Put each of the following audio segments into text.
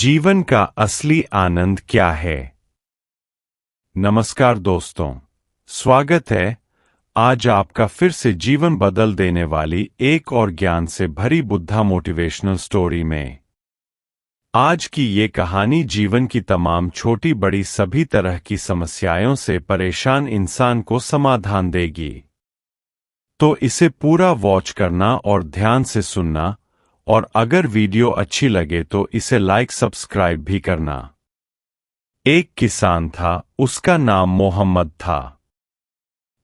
जीवन का असली आनंद क्या है। नमस्कार दोस्तों, स्वागत है आज आपका फिर से जीवन बदल देने वाली एक और ज्ञान से भरी बुद्धा मोटिवेशनल स्टोरी में। आज की ये कहानी जीवन की तमाम छोटी बड़ी सभी तरह की समस्याओं से परेशान इंसान को समाधान देगी। तो इसे पूरा वॉच करना और ध्यान से सुनना, और अगर वीडियो अच्छी लगे तो इसे लाइक सब्सक्राइब भी करना। एक किसान था, उसका नाम मोहम्मद था।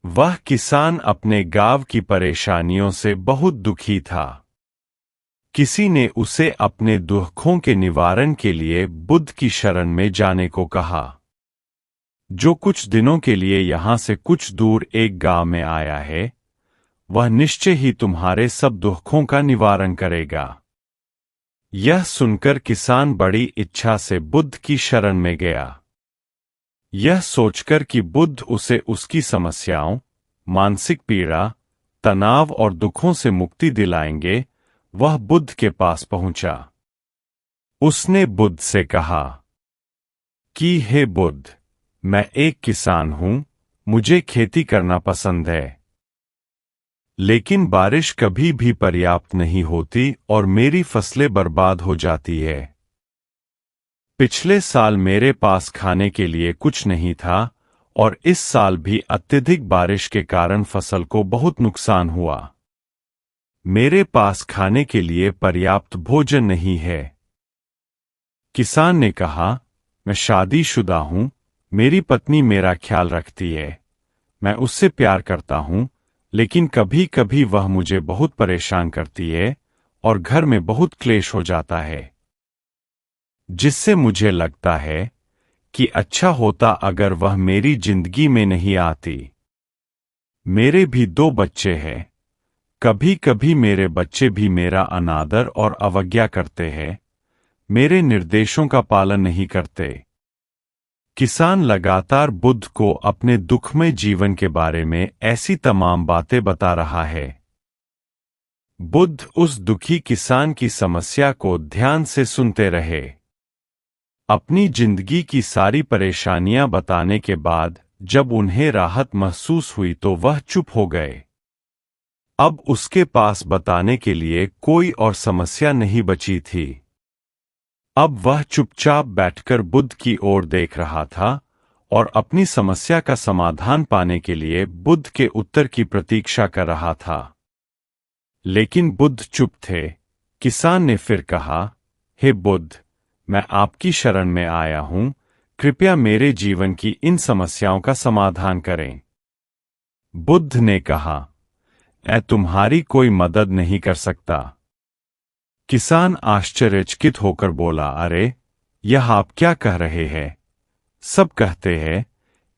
वह किसान अपने गांव की परेशानियों से बहुत दुखी था। किसी ने उसे अपने दुखों के निवारण के लिए बुद्ध की शरण में जाने को कहा, जो कुछ दिनों के लिए यहां से कुछ दूर एक गांव में आया है, वह निश्चय ही तुम्हारे सब दुखों का निवारण करेगा। यह सुनकर किसान बड़ी इच्छा से बुद्ध की शरण में गया, यह सोचकर कि बुद्ध उसे उसकी समस्याओं, मानसिक पीड़ा, तनाव और दुखों से मुक्ति दिलाएंगे। वह बुद्ध के पास पहुंचा। उसने बुद्ध से कहा कि हे बुद्ध, मैं एक किसान हूं, मुझे खेती करना पसंद है, लेकिन बारिश कभी भी पर्याप्त नहीं होती और मेरी फसलें बर्बाद हो जाती है। पिछले साल मेरे पास खाने के लिए कुछ नहीं था और इस साल भी अत्यधिक बारिश के कारण फसल को बहुत नुकसान हुआ। मेरे पास खाने के लिए पर्याप्त भोजन नहीं है। किसान ने कहा, मैं शादीशुदा हूं, मेरी पत्नी मेरा ख्याल रखती है, मैं उससे प्यार करता हूं, लेकिन कभी कभी वह मुझे बहुत परेशान करती है और घर में बहुत क्लेश हो जाता है, जिससे मुझे लगता है कि अच्छा होता अगर वह मेरी जिंदगी में नहीं आती। मेरे भी 2 बच्चे हैं, कभी कभी मेरे बच्चे भी मेरा अनादर और अवज्ञा करते हैं, मेरे निर्देशों का पालन नहीं करते। किसान लगातार बुद्ध को अपने दुखमय जीवन के बारे में ऐसी तमाम बातें बता रहा है। बुद्ध उस दुखी किसान की समस्या को ध्यान से सुनते रहे। अपनी जिंदगी की सारी परेशानियां बताने के बाद जब उन्हें राहत महसूस हुई तो वह चुप हो गए। अब उसके पास बताने के लिए कोई और समस्या नहीं बची थी। अब वह चुपचाप बैठकर बुद्ध की ओर देख रहा था और अपनी समस्या का समाधान पाने के लिए बुद्ध के उत्तर की प्रतीक्षा कर रहा था। लेकिन बुद्ध चुप थे। किसान ने फिर कहा, हे बुद्ध, मैं आपकी शरण में आया हूं, कृपया मेरे जीवन की इन समस्याओं का समाधान करें। बुद्ध ने कहा, मैं तुम्हारी कोई मदद नहीं कर सकता। किसान आश्चर्यचकित होकर बोला, अरे, यह आप क्या कह रहे हैं? सब कहते हैं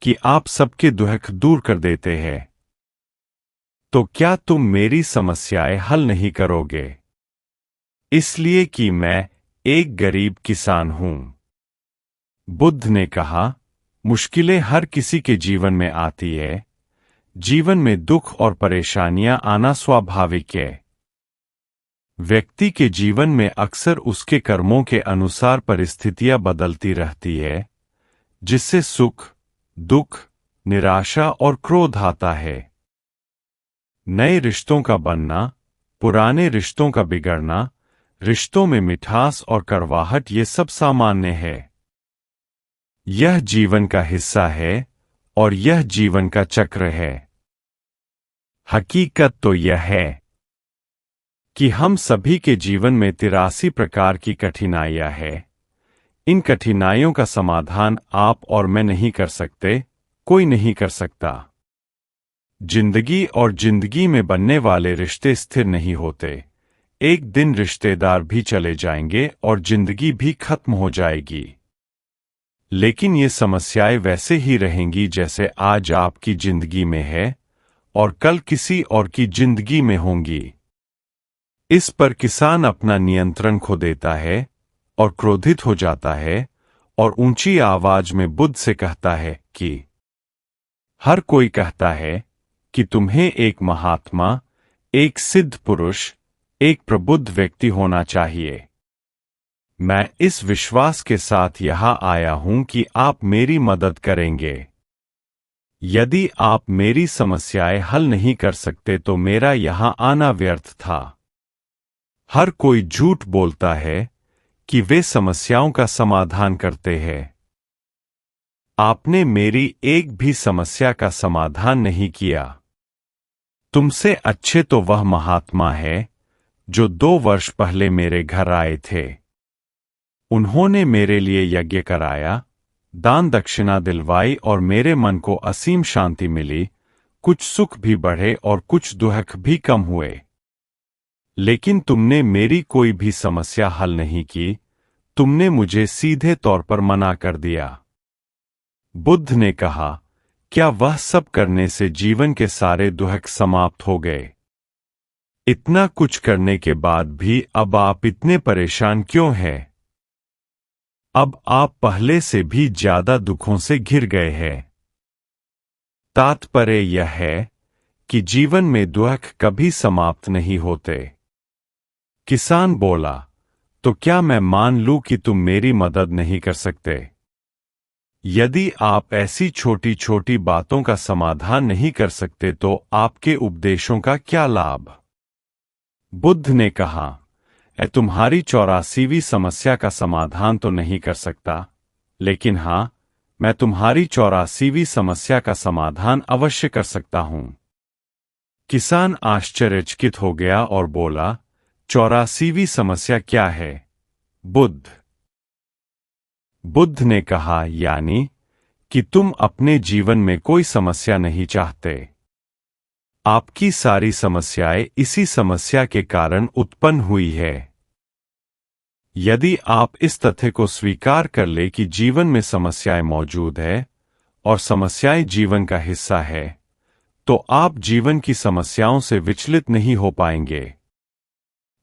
कि आप सबके दुख दूर कर देते हैं, तो क्या तुम मेरी समस्याएं हल नहीं करोगे? इसलिए कि मैं एक गरीब किसान हूं। बुद्ध ने कहा, मुश्किलें हर किसी के जीवन में आती है, जीवन में दुख और परेशानियां आना स्वाभाविक है। व्यक्ति के जीवन में अक्सर उसके कर्मों के अनुसार परिस्थितियां बदलती रहती है, जिससे सुख, दुख, निराशा और क्रोध आता है। नए रिश्तों का बनना, पुराने रिश्तों का बिगड़ना, रिश्तों में मिठास और कड़वाहट, ये सब सामान्य है। यह जीवन का हिस्सा है और यह जीवन का चक्र है। हकीकत तो यह है कि हम सभी के जीवन में 83 प्रकार की कठिनाइयां हैं। इन कठिनाइयों का समाधान आप और मैं नहीं कर सकते, कोई नहीं कर सकता। जिंदगी और जिंदगी में बनने वाले रिश्ते स्थिर नहीं होते। एक दिन रिश्तेदार भी चले जाएंगे और जिंदगी भी खत्म हो जाएगी। लेकिन ये समस्याएं वैसे ही रहेंगी जैसे आज आपकी जिंदगी में है और कल किसी और की जिंदगी में होंगी। इस पर किसान अपना नियंत्रण खो देता है और क्रोधित हो जाता है और ऊंची आवाज में बुद्ध से कहता है कि हर कोई कहता है कि तुम्हें एक महात्मा, एक सिद्ध पुरुष, एक प्रबुद्ध व्यक्ति होना चाहिए। मैं इस विश्वास के साथ यहां आया हूं कि आप मेरी मदद करेंगे। यदि आप मेरी समस्याएं हल नहीं कर सकते तो मेरा यहां आना व्यर्थ था। हर कोई झूठ बोलता है कि वे समस्याओं का समाधान करते हैं। आपने मेरी एक भी समस्या का समाधान नहीं किया। तुमसे अच्छे तो वह महात्मा है जो 2 वर्ष पहले मेरे घर आए थे। उन्होंने मेरे लिए यज्ञ कराया, दान दक्षिणा दिलवाई और मेरे मन को असीम शांति मिली। कुछ सुख भी बढ़े और कुछ दुख भी कम हुए। लेकिन तुमने मेरी कोई भी समस्या हल नहीं की। तुमने मुझे सीधे तौर पर मना कर दिया। बुद्ध ने कहा, क्या वह सब करने से जीवन के सारे दुख समाप्त हो गए? इतना कुछ करने के बाद भी अब आप इतने परेशान क्यों हैं? अब आप पहले से भी ज्यादा दुखों से घिर गए हैं। तात्पर्य यह है कि जीवन में दुख कभी समाप्त नहीं होते। किसान बोला, तो क्या मैं मान लूं कि तुम मेरी मदद नहीं कर सकते? यदि आप ऐसी छोटी छोटी बातों का समाधान नहीं कर सकते तो आपके उपदेशों का क्या लाभ? बुद्ध ने कहा, तुम्हारी 84वीं समस्या का समाधान तो नहीं कर सकता, लेकिन हां, मैं तुम्हारी 84वीं समस्या का समाधान अवश्य कर सकता हूं। किसान आश्चर्यचकित हो गया और बोला, 84वीं समस्या क्या है, बुद्ध? बुद्ध ने कहा, यानी कि तुम अपने जीवन में कोई समस्या नहीं चाहते। आपकी सारी समस्याएं इसी समस्या के कारण उत्पन्न हुई है। यदि आप इस तथ्य को स्वीकार कर ले कि जीवन में समस्याएं मौजूद है और समस्याएं जीवन का हिस्सा है, तो आप जीवन की समस्याओं से विचलित नहीं हो पाएंगे।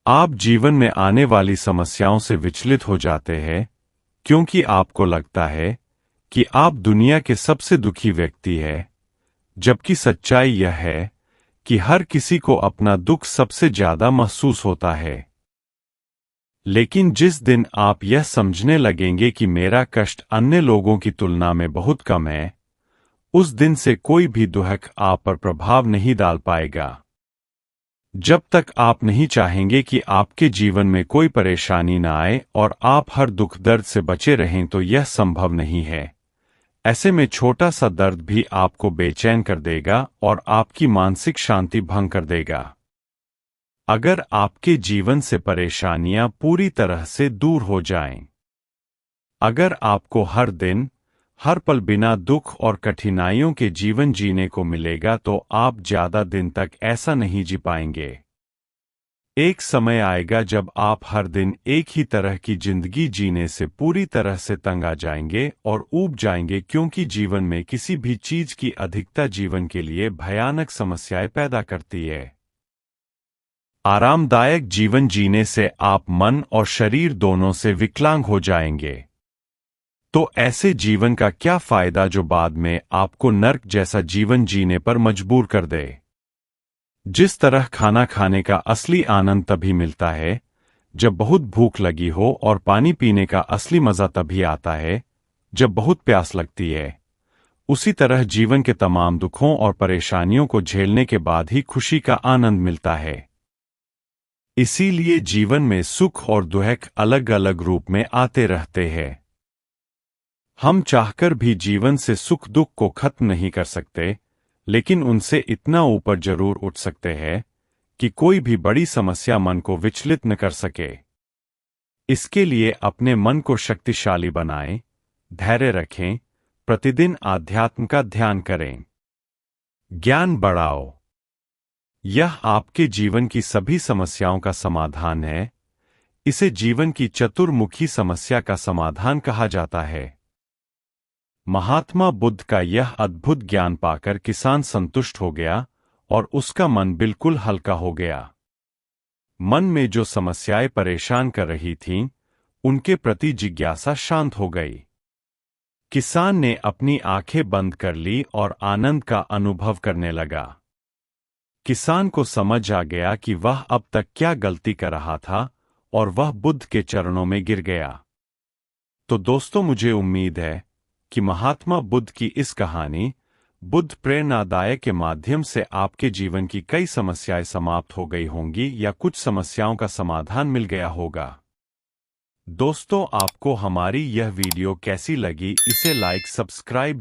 आप जीवन में आने वाली समस्याओं से विचलित हो जाते हैं क्योंकि आपको लगता है कि आप दुनिया के सबसे दुखी व्यक्ति हैं, जबकि सच्चाई यह है कि हर किसी को अपना दुख सबसे ज्यादा महसूस होता है। लेकिन जिस दिन आप यह समझने लगेंगे कि मेरा कष्ट अन्य लोगों की तुलना में बहुत कम है, उस दिन से कोई भी दुख आप पर प्रभाव नहीं डाल पाएगा। जब तक आप नहीं चाहेंगे कि आपके जीवन में कोई परेशानी न आए और आप हर दुख दर्द से बचे रहें तो यह संभव नहीं है। ऐसे में छोटा सा दर्द भी आपको बेचैन कर देगा और आपकी मानसिक शांति भंग कर देगा। अगर आपके जीवन से परेशानियां पूरी तरह से दूर हो जाएं, अगर आपको हर दिन हर पल बिना दुख और कठिनाइयों के जीवन जीने को मिलेगा तो आप ज्यादा दिन तक ऐसा नहीं जी पाएंगे। एक समय आएगा जब आप हर दिन एक ही तरह की जिंदगी जीने से पूरी तरह से तंग आ जाएंगे और ऊब जाएंगे, क्योंकि जीवन में किसी भी चीज की अधिकता जीवन के लिए भयानक समस्याएं पैदा करती है। आरामदायक जीवन जीने से आप मन और शरीर दोनों से विकलांग हो जाएंगे। तो ऐसे जीवन का क्या फायदा जो बाद में आपको नर्क जैसा जीवन जीने पर मजबूर कर दे? जिस तरह खाना खाने का असली आनंद तभी मिलता है जब बहुत भूख लगी हो और पानी पीने का असली मजा तभी आता है जब बहुत प्यास लगती है, उसी तरह जीवन के तमाम दुखों और परेशानियों को झेलने के बाद ही खुशी का आनंद मिलता है। इसीलिए जीवन में सुख और दुख अलग अलग रूप में आते रहते हैं। हम चाहकर भी जीवन से सुख दुख को खत्म नहीं कर सकते, लेकिन उनसे इतना ऊपर जरूर उठ सकते हैं कि कोई भी बड़ी समस्या मन को विचलित न कर सके। इसके लिए अपने मन को शक्तिशाली बनाएं, धैर्य रखें, प्रतिदिन आध्यात्म का ध्यान करें, ज्ञान बढ़ाओ। यह आपके जीवन की सभी समस्याओं का समाधान है। इसे जीवन की चतुर्मुखी समस्या का समाधान कहा जाता है। महात्मा बुद्ध का यह अद्भुत ज्ञान पाकर किसान संतुष्ट हो गया और उसका मन बिल्कुल हल्का हो गया। मन में जो समस्याएं परेशान कर रही थीं, उनके प्रति जिज्ञासा शांत हो गई। किसान ने अपनी आंखें बंद कर ली और आनंद का अनुभव करने लगा। किसान को समझ आ गया कि वह अब तक क्या गलती कर रहा था और वह बुद्ध के चरणों में गिर गया। तो दोस्तों, मुझे उम्मीद है कि महात्मा बुद्ध की इस कहानी बुद्ध प्रेरणादायक के माध्यम से आपके जीवन की कई समस्याएं समाप्त हो गई होंगी या कुछ समस्याओं का समाधान मिल गया होगा। दोस्तों, आपको हमारी यह वीडियो कैसी लगी, इसे लाइक, सब्सक्राइब